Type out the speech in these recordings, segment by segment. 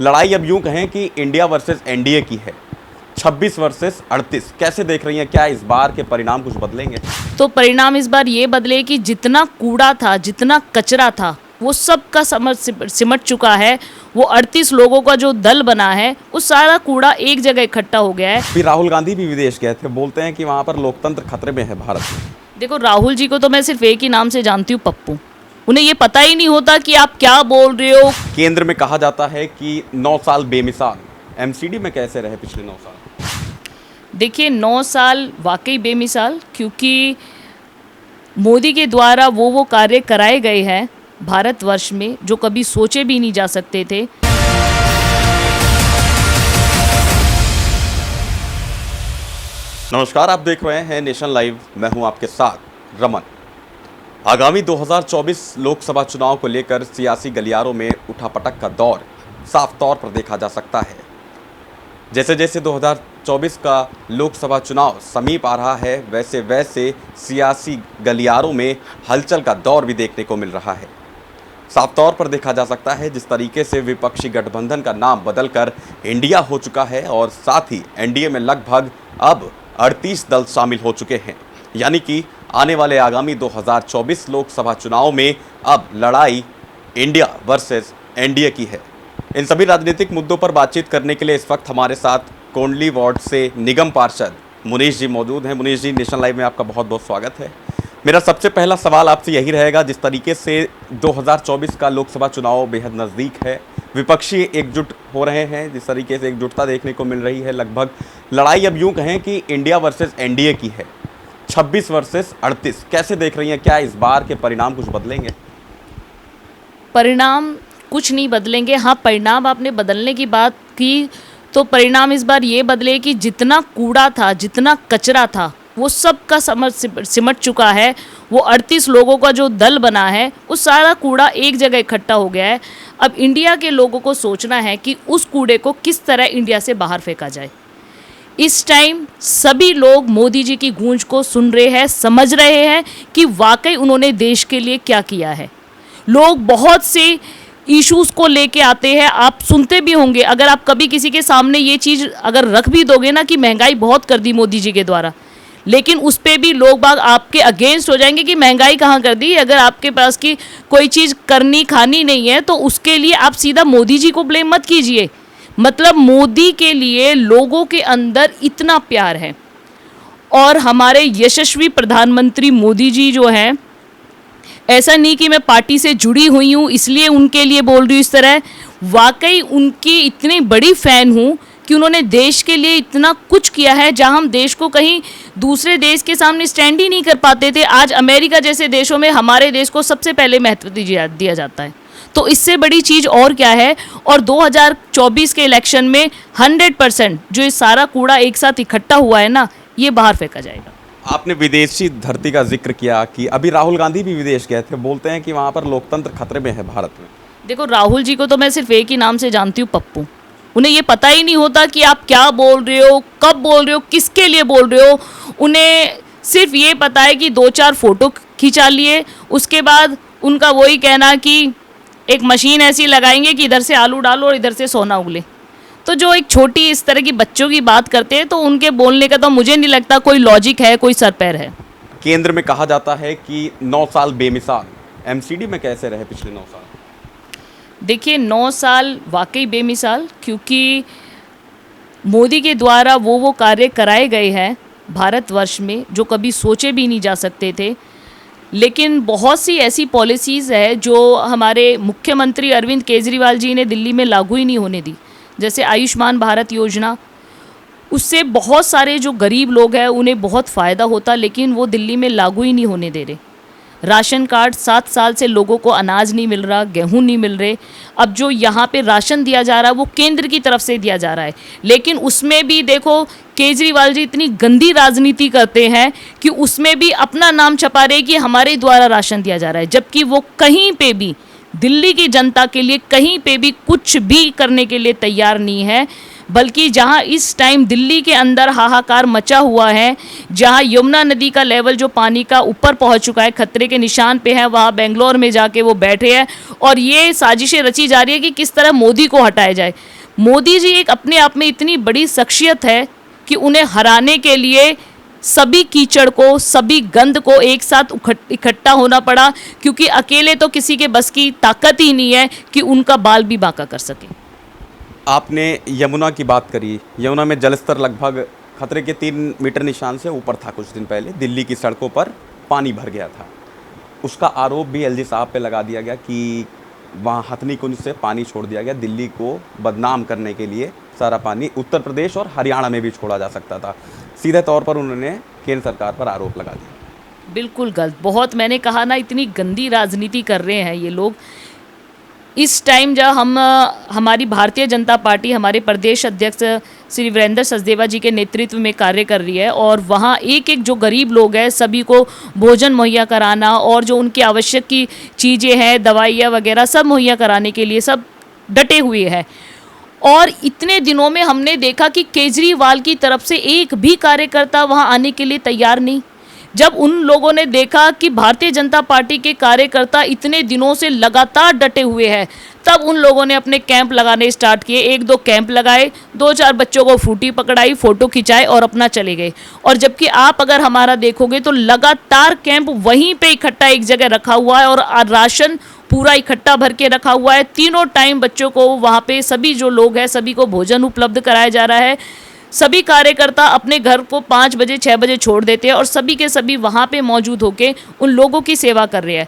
लड़ाई अब यूं कहें कि इंडिया वर्सेस एनडीए की है। 26 वर्सेस 38 कैसे देख रही हैं? क्या इस बार के परिणाम कुछ बदलेंगे? तो परिणाम इस बार ये बदले कि जितना कूड़ा था, जितना कचरा था, वो सब का सिमट चुका है। वो 38 लोगों का जो दल बना है, वो सारा कूड़ा एक जगह इकट्ठा हो गया है। फिर राहुल गांधी भी विदेश गए थे, बोलते हैं कि वहां पर लोकतंत्र खतरे में है भारत में। देखो, राहुल जी को तो मैं सिर्फ एक ही नाम से जानती हूँ, पप्पू। उन्हें ये पता ही नहीं होता कि आप क्या बोल रहे हो। केंद्र में कहा जाता है कि 9 साल बेमिसाल। एमसीडी में कैसे रहे पिछले 9 साल? देखिए, 9 साल वाकई बेमिसाल, क्योंकि मोदी के द्वारा वो कार्य कराए गए हैं भारतवर्ष में जो कभी सोचे भी नहीं जा सकते थे। नमस्कार, आप देख रहे हैं नेशन लाइव। मैं हूं आपके साथ रमन। आगामी 2024 लोकसभा चुनाव को लेकर सियासी गलियारों में उठापटक का दौर साफ तौर पर देखा जा सकता है। जैसे जैसे 2024 का लोकसभा चुनाव समीप आ रहा है, वैसे वैसे सियासी गलियारों में हलचल का दौर भी देखने को मिल रहा है। साफ तौर पर देखा जा सकता है जिस तरीके से विपक्षी गठबंधन का नाम बदलकर इंडिया हो चुका है और साथ ही एनडीए में लगभग अब 38 दल शामिल हो चुके हैं। यानी कि आने वाले आगामी 2024 लोकसभा चुनाव में अब लड़ाई इंडिया वर्सेस एनडीए की है। इन सभी राजनीतिक मुद्दों पर बातचीत करने के लिए इस वक्त हमारे साथ कोंडली वार्ड से निगम पार्षद मुनीश जी मौजूद हैं। मुनीश जी, नेशन लाइव में आपका बहुत बहुत स्वागत है। मेरा सबसे पहला सवाल आपसे यही रहेगा, जिस तरीके से 2024 का लोकसभा चुनाव बेहद नज़दीक है, विपक्षी एकजुट हो रहे हैं, जिस तरीके से एकजुटता देखने को मिल रही है, लगभग लड़ाई अब यूं कहें कि इंडिया वर्सेस एनडीए की है। 26 वर्सेस 38 कैसे देख रही हैं? क्या इस बार के परिणाम कुछ बदलेंगे? परिणाम कुछ नहीं बदलेंगे। हाँ, परिणाम आपने बदलने की बात की, तो परिणाम इस बार ये बदले कि जितना कूड़ा था, जितना कचरा था, वो सब का सिमट चुका है। वो 38 लोगों का जो दल बना है, वो सारा कूड़ा एक जगह इकट्ठा हो गया है। अब इंडिया के लोगों को सोचना है कि उस कूड़े को किस तरह इंडिया से बाहर फेंका जाए। इस टाइम सभी लोग मोदी जी की गूंज को सुन रहे हैं, समझ रहे हैं कि वाकई उन्होंने देश के लिए क्या किया है। लोग बहुत से इश्यूज़ को लेके आते हैं, आप सुनते भी होंगे। अगर आप कभी किसी के सामने ये चीज़ अगर रख भी दोगे ना कि महंगाई बहुत कर दी मोदी जी के द्वारा, लेकिन उस पर भी लोग बाग आपके अगेंस्ट हो जाएंगे कि महंगाई कहाँ कर दी। अगर आपके पास की कोई चीज़ करनी खानी नहीं है तो उसके लिए आप सीधा मोदी जी को ब्लेम मत कीजिए। मतलब मोदी के लिए लोगों के अंदर इतना प्यार है। और हमारे यशस्वी प्रधानमंत्री मोदी जी जो हैं, ऐसा नहीं कि मैं पार्टी से जुड़ी हुई हूँ इसलिए उनके लिए बोल रही हूँ इस तरह, वाकई उनकी इतनी बड़ी फ़ैन हूँ कि उन्होंने देश के लिए इतना कुछ किया है। जहाँ हम देश को कहीं दूसरे देश के सामने स्टैंड ही नहीं कर पाते थे, आज अमेरिका जैसे देशों में हमारे देश को सबसे पहले महत्व दिया जाता है। तो इससे बड़ी चीज़ और क्या है। और 2024 के इलेक्शन में 100% जो ये सारा कूड़ा एक साथ इकट्ठा हुआ है ना, ये बाहर फेंका जाएगा। आपने विदेशी धरती का जिक्र किया कि अभी राहुल गांधी भी विदेश गए थे, बोलते हैं कि वहां पर लोकतंत्र खतरे में है भारत में। देखो, राहुल जी को तो मैं सिर्फ एक ही नाम से जानती हूँ, पप्पू। उन्हें ये पता ही नहीं होता कि आप क्या बोल रहे हो, कब बोल रहे हो, किसके लिए बोल रहे हो। उन्हें सिर्फ ये पता है कि 2-4 फोटो खिंचा लिए, उसके बाद उनका वही कहना कि एक मशीन ऐसी लगाएंगे कि इधर से आलू डालो और इधर से सोना उगले। तो जो एक छोटी इस तरह की बच्चों की बात करते हैं, तो उनके बोलने का तो मुझे नहीं लगता कोई लॉजिक है, कोई सर पैर है। केंद्र में कहा जाता है कि 9 साल बेमिसाल। एमसीडी में कैसे रहे पिछले 9 साल? देखिए, 9 साल वाकई बेमिसाल, क्योंकि मोदी के द्वारा वो कार्य कराए गए हैं भारतवर्ष में जो कभी सोचे भी नहीं जा सकते थे। लेकिन बहुत सी ऐसी पॉलिसीज़ है जो हमारे मुख्यमंत्री अरविंद केजरीवाल जी ने दिल्ली में लागू ही नहीं होने दी। जैसे आयुष्मान भारत योजना, उससे बहुत सारे जो गरीब लोग हैं उन्हें बहुत फ़ायदा होता, लेकिन वो दिल्ली में लागू ही नहीं होने दे रहे। राशन कार्ड, 7 साल से लोगों को अनाज नहीं मिल रहा, गेहूं नहीं मिल रहे। अब जो यहाँ पे राशन दिया जा रहा है वो केंद्र की तरफ से दिया जा रहा है, लेकिन उसमें भी देखो केजरीवाल जी इतनी गंदी राजनीति करते हैं कि उसमें भी अपना नाम छपा रहे कि हमारे द्वारा राशन दिया जा रहा है, जबकि वो कहीं पे भी दिल्ली की जनता के लिए कहीं पे भी कुछ भी करने के लिए तैयार नहीं है। बल्कि जहां इस टाइम दिल्ली के अंदर हाहाकार मचा हुआ है, जहां यमुना नदी का लेवल जो पानी का ऊपर पहुंच चुका है, खतरे के निशान पे है, वहां बेंगलोर में जाके वो बैठे हैं और ये साजिशें रची जा रही है कि किस तरह मोदी को हटाया जाए। मोदी जी एक अपने आप में इतनी बड़ी शख्सियत है कि उन्हें हराने के लिए सभी कीचड़ को, सभी गंद को एक साथ इकट्ठा होना पड़ा, क्योंकि अकेले तो किसी के बस की ताकत ही नहीं है कि उनका बाल भी बांका कर सके। आपने यमुना की बात करी। यमुना में जलस्तर लगभग खतरे के 3 मीटर निशान से ऊपर था। कुछ दिन पहले दिल्ली की सड़कों पर पानी भर गया था। उसका आरोप भी एलजी साहब पे लगा दिया गया कि वहाँ हथनी कुंज से पानी छोड़ दिया गया। दिल्ली को बदनाम करने के लिए सारा पानी उत्तर प्रदेश और हरियाणा में भी छोड़ा जा सकता था। सीधे तौर पर उन्होंने केंद्र सरकार पर आरोप लगा दिया। बिल्कुल गलत, बहुत, मैंने कहा ना, इतनी गंदी राजनीति कर रहे हैं ये लोग। इस टाइम जब हमारी भारतीय जनता पार्टी हमारे प्रदेश अध्यक्ष श्री वीरेंद्र सचदेवा जी के नेतृत्व में कार्य कर रही है और वहाँ एक एक जो गरीब लोग हैं सभी को भोजन मुहैया कराना और जो उनकी आवश्यक की चीज़ें हैं, दवाइयाँ वगैरह सब मुहैया कराने के लिए सब डटे हुए हैं। और इतने दिनों में हमने देखा कि केजरीवाल की तरफ से एक भी कार्यकर्ता वहाँ आने के लिए तैयार नहीं। जब उन लोगों ने देखा कि भारतीय जनता पार्टी के कार्यकर्ता इतने दिनों से लगातार डटे हुए हैं, तब उन लोगों ने अपने कैंप लगाने स्टार्ट किए। 1-2 कैंप लगाए, 2-4 बच्चों को फ्रूटी पकड़ाई, फ़ोटो खिंचाए और अपना चले गए। और जबकि आप अगर हमारा देखोगे तो लगातार कैंप वहीं पे इकट्ठा एक जगह रखा हुआ है और राशन पूरा इकट्ठा भर के रखा हुआ है। तीनों टाइम बच्चों को वहाँ पे, सभी जो लोग हैं सभी को भोजन उपलब्ध कराया जा रहा है। सभी कार्यकर्ता अपने घर को 5 बजे 6 बजे छोड़ देते हैं और सभी के सभी वहाँ पे मौजूद होके उन लोगों की सेवा कर रहे हैं।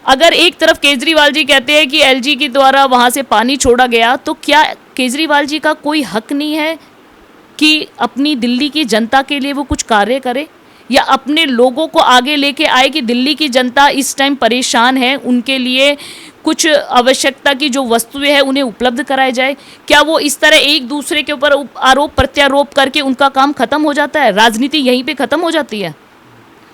अगर एक तरफ केजरीवाल जी कहते हैं कि एलजी के द्वारा वहाँ से पानी छोड़ा गया, तो क्या केजरीवाल जी का कोई हक नहीं है कि अपनी दिल्ली की जनता के लिए वो कुछ कार्य करे या अपने लोगों को आगे लेके आए कि दिल्ली की जनता इस टाइम परेशान है, उनके लिए कुछ आवश्यकता की जो वस्तुएं हैं उन्हें उपलब्ध कराए जाए? क्या वो इस तरह एक दूसरे के ऊपर आरोप प्रत्यारोप करके उनका काम खत्म हो जाता है? राजनीति यहीं पे खत्म हो जाती है?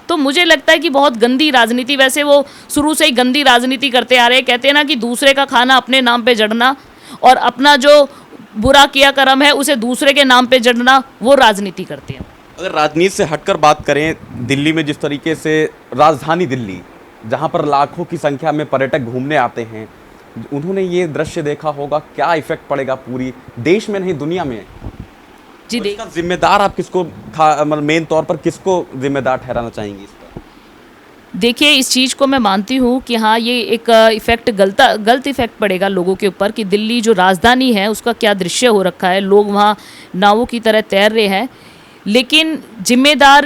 तो मुझे लगता है कि बहुत गंदी राजनीति, वैसे वो शुरू से ही गंदी राजनीति करते आ रहे हैं। कहते हैं ना कि दूसरे का खाना अपने नाम पे जड़ना और अपना जो बुरा किया कर्म है उसे दूसरे के नाम पे जड़ना, वो राजनीति करते हैं। अगर राजनीति से हटकर बात करें, दिल्ली में जिस तरीके से राजधानी दिल्ली, जहां पर लाखों की संख्या में पर्यटक घूमने आते हैं, उन्होंने ये दृश्य देखा होगा, क्या इफेक्ट पड़ेगा पूरी देश में नहीं दुनिया में। जी, तो इसका जिम्मेदार आप किसको, मतलब मेन तौर पर किसको जिम्मेदार ठहराना चाहेंगी इस पर? देखिए, इस चीज़ को मैं मानती हूँ कि हाँ, ये एक इफ़ेक्ट गलत इफ़ेक्ट पड़ेगा लोगों के ऊपर कि दिल्ली जो राजधानी है उसका क्या दृश्य हो रखा है, लोग वहाँ नावों की तरह तैर रहे हैं। लेकिन जिम्मेदार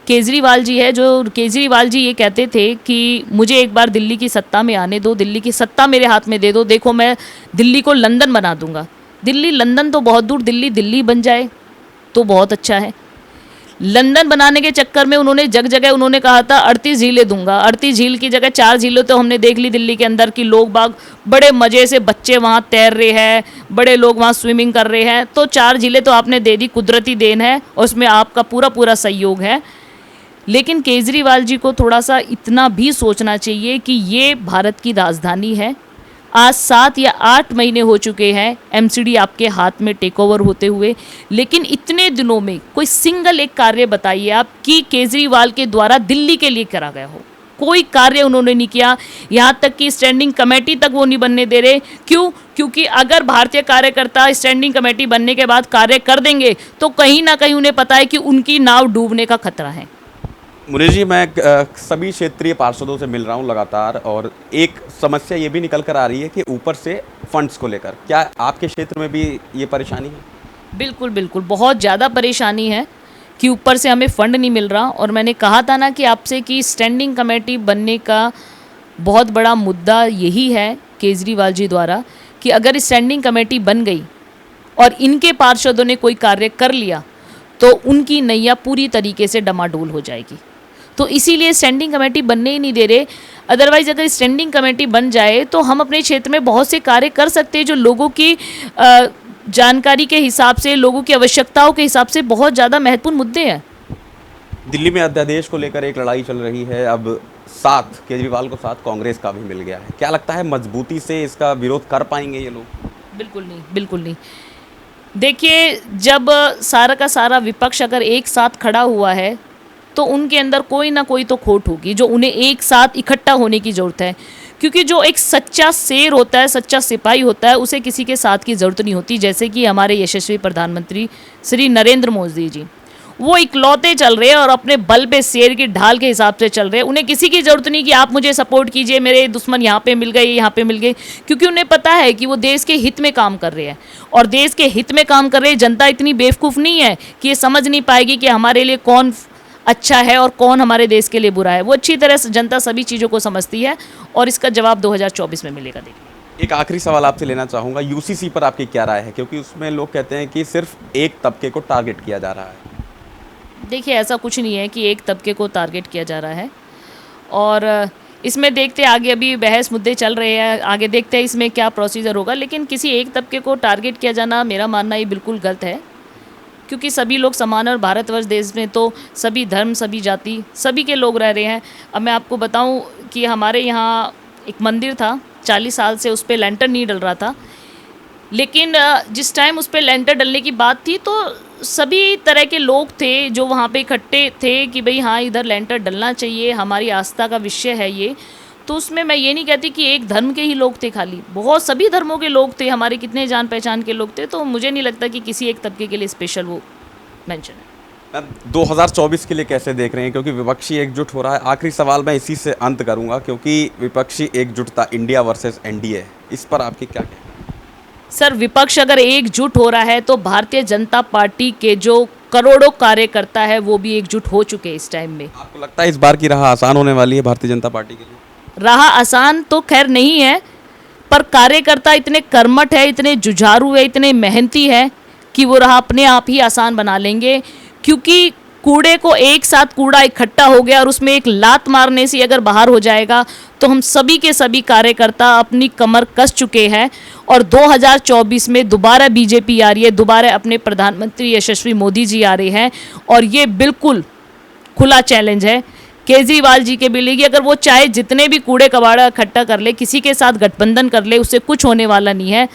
केजरीवाल जी है। जो केजरीवाल जी ये कहते थे कि मुझे एक बार दिल्ली की सत्ता में आने दो, दिल्ली की सत्ता मेरे हाथ में दे दो, देखो मैं दिल्ली को लंदन बना दूंगा। दिल्ली लंदन तो बहुत दूर, दिल्ली दिल्ली बन जाए तो बहुत अच्छा है। लंदन बनाने के चक्कर में उन्होंने जगह उन्होंने कहा था 38 झीलें दूंगा। 38 झील की जगह 4 झीलें तो हमने देख ली दिल्ली के अंदर की, लोग बाग बड़े मज़े से, बच्चे वहाँ तैर रहे हैं, बड़े लोग वहाँ स्विमिंग कर रहे हैं। तो 4 झीलें तो आपने दे दी, कुदरती देन है और उसमें आपका पूरा सहयोग है। लेकिन केजरीवाल जी को थोड़ा सा इतना भी सोचना चाहिए कि ये भारत की राजधानी है। आज 7 या 8 महीने हो चुके हैं एमसीडी आपके हाथ में टेक ओवर होते हुए, लेकिन इतने दिनों में कोई सिंगल एक कार्य बताइए आप कि केजरीवाल के द्वारा दिल्ली के लिए करा गया हो। कोई कार्य उन्होंने नहीं किया। यहाँ तक कि स्टैंडिंग कमेटी तक वो नहीं बनने दे रहे। क्यों? क्योंकि अगर भारतीय कार्यकर्ता स्टैंडिंग कमेटी बनने के बाद कार्य कर देंगे तो कहीं ना कहीं उन्हें पता है कि उनकी नाव डूबने का खतरा है। मुनीष जी, मैं सभी क्षेत्रीय पार्षदों से मिल रहा हूं लगातार और एक समस्या ये भी निकल कर आ रही है कि ऊपर से फंड्स को लेकर, क्या आपके क्षेत्र में भी ये परेशानी है? बिल्कुल, बहुत ज़्यादा परेशानी है कि ऊपर से हमें फ़ंड नहीं मिल रहा। और मैंने कहा था ना कि आपसे कि स्टैंडिंग कमेटी बनने का बहुत बड़ा मुद्दा यही है केजरीवाल जी द्वारा कि अगर स्टैंडिंग कमेटी बन गई और इनके पार्षदों ने कोई कार्य कर लिया तो उनकी नैया पूरी तरीके से डमाडोल हो जाएगी। तो इसीलिए स्टैंडिंग कमेटी बनने ही नहीं दे रहे। अदरवाइज़ अगर स्टैंडिंग कमेटी बन जाए तो हम अपने क्षेत्र में बहुत से कार्य कर सकते हैं जो लोगों की जानकारी के हिसाब से, लोगों की आवश्यकताओं के हिसाब से बहुत ज़्यादा महत्वपूर्ण मुद्दे हैं। दिल्ली में अध्यादेश को लेकर एक लड़ाई चल रही है। अब साथ केजरीवाल को साथ कांग्रेस का भी मिल गया है। क्या लगता है मजबूती से इसका विरोध कर पाएंगे ये लोग? बिल्कुल नहीं। देखिए, जब सारा का सारा विपक्ष अगर एक साथ खड़ा हुआ है तो उनके अंदर कोई ना कोई तो खोट होगी, जो उन्हें एक साथ इकट्ठा होने की ज़रूरत है। क्योंकि जो एक सच्चा शेर होता है, सच्चा सिपाही होता है, उसे किसी के साथ की ज़रूरत नहीं होती। जैसे कि हमारे यशस्वी प्रधानमंत्री श्री नरेंद्र मोदी जी, वो इकलौते चल रहे हैं और अपने बल पे शेर की ढाल के हिसाब से चल रहे हैं। उन्हें किसी की ज़रूरत नहीं कि आप मुझे सपोर्ट कीजिए, मेरे दुश्मन यहाँ पे मिल गए, यहाँ पे मिल गए। क्योंकि उन्हें पता है कि वो देश के हित में काम कर रहे हैं, और देश के हित में काम कर रहे हैं। जनता इतनी बेवकूफ़ नहीं है कि ये समझ नहीं पाएगी कि हमारे लिए कौन अच्छा है और कौन हमारे देश के लिए बुरा है। वो अच्छी तरह से जनता सभी चीज़ों को समझती है, और इसका जवाब 2024 में मिलेगा। देखिए, एक आखिरी सवाल आपसे लेना चाहूँगा, यूसीसी पर आपकी क्या राय है, क्योंकि उसमें लोग कहते हैं कि सिर्फ एक तबके को टारगेट किया जा रहा है। देखिए, ऐसा कुछ नहीं है कि एक तबके को टारगेट किया जा रहा है, और इसमें देखते हैं आगे, अभी बहस मुद्दे चल रहे हैं, आगे देखते हैं इसमें क्या प्रोसीजर होगा। लेकिन किसी एक तबके को टारगेट किया जाना, मेरा मानना ये बिल्कुल गलत है। क्योंकि सभी लोग समान, और भारतवर्ष देश में तो सभी धर्म, सभी जाति, सभी के लोग रह रहे हैं। अब मैं आपको बताऊं कि हमारे यहाँ एक मंदिर था, 40 साल से उस पर लेंटर नहीं डल रहा था। लेकिन जिस टाइम उस पर लेंटर डलने की बात थी, तो सभी तरह के लोग थे जो वहाँ पे इकट्ठे थे कि भाई हाँ, इधर लेंटर डलना चाहिए, हमारी आस्था का विषय है ये। तो उसमें मैं ये नहीं कहती कि एक धर्म के ही लोग थे, खाली बहुत सभी धर्मों के लोग थे, हमारे कितने जान पहचान के लोग थे। तो मुझे नहीं लगता कि किसी एक तबके के लिए स्पेशल वो मेंशन है। मैम, 2024 के लिए कैसे देख रहे हैं, क्योंकि विपक्षी एकजुट हो रहा है। आखिरी सवाल मैं इसी से अंत करूंगा, क्योंकि विपक्षी एकजुटता इंडिया वर्सेस एनडीए, इस पर आपकी क्या कहना है? सर, विपक्ष अगर एकजुट हो रहा है तो भारतीय जनता पार्टी के जो करोड़ों कार्यकर्ता है वो भी एकजुट हो चुके हैं इस टाइम में। आपको लगता है इस बार की राह आसान होने वाली है भारतीय जनता पार्टी के लिए? राह आसान तो खैर नहीं है, पर कार्यकर्ता इतने कर्मठ है, इतने जुझारू है, इतने मेहनती है कि वो राह अपने आप ही आसान बना लेंगे। क्योंकि कूड़े को एक साथ, कूड़ा इकट्ठा हो गया और उसमें एक लात मारने से अगर बाहर हो जाएगा तो हम सभी के सभी कार्यकर्ता अपनी कमर कस चुके हैं। और 2024 में दोबारा बीजेपी आ रही है, दोबारा अपने प्रधानमंत्री यशस्वी मोदी जी आ रहे हैं, और ये बिल्कुल खुला चैलेंज है केजरीवाल जी के लिए कि अगर वो चाहे जितने भी कूड़े कबाड़ा इकट्ठा कर ले, किसी के साथ गठबंधन कर ले, उससे कुछ होने वाला नहीं है।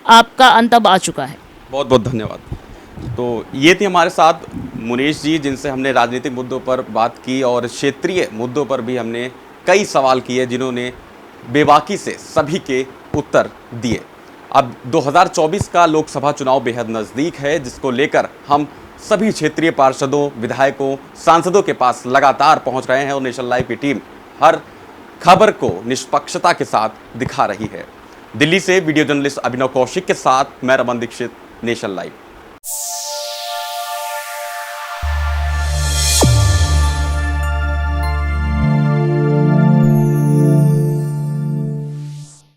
आपका अंत अब आ चुका है। बहुत बहुत धन्यवाद। तो ये थी हमारे साथ मुनीश जी, जिनसे हमने राजनीतिक मुद्दों पर बात की और क्षेत्रीय मुद्दों पर भी हमने कई सवाल किए, जिन्होंने बेबाकी से सभी के उत्तर दिए। अब 2024 का लोकसभा चुनाव बेहद नज़दीक है, जिसको लेकर हम सभी क्षेत्रीय पार्षदों, विधायकों, सांसदों के पास लगातार पहुंच रहे हैं, और नेशन लाइव की टीम हर खबर को निष्पक्षता के साथ दिखा रही है। दिल्ली से वीडियो जर्नलिस्ट अभिनव कौशिक के साथ मैं रमन दीक्षित, नेशन लाइव।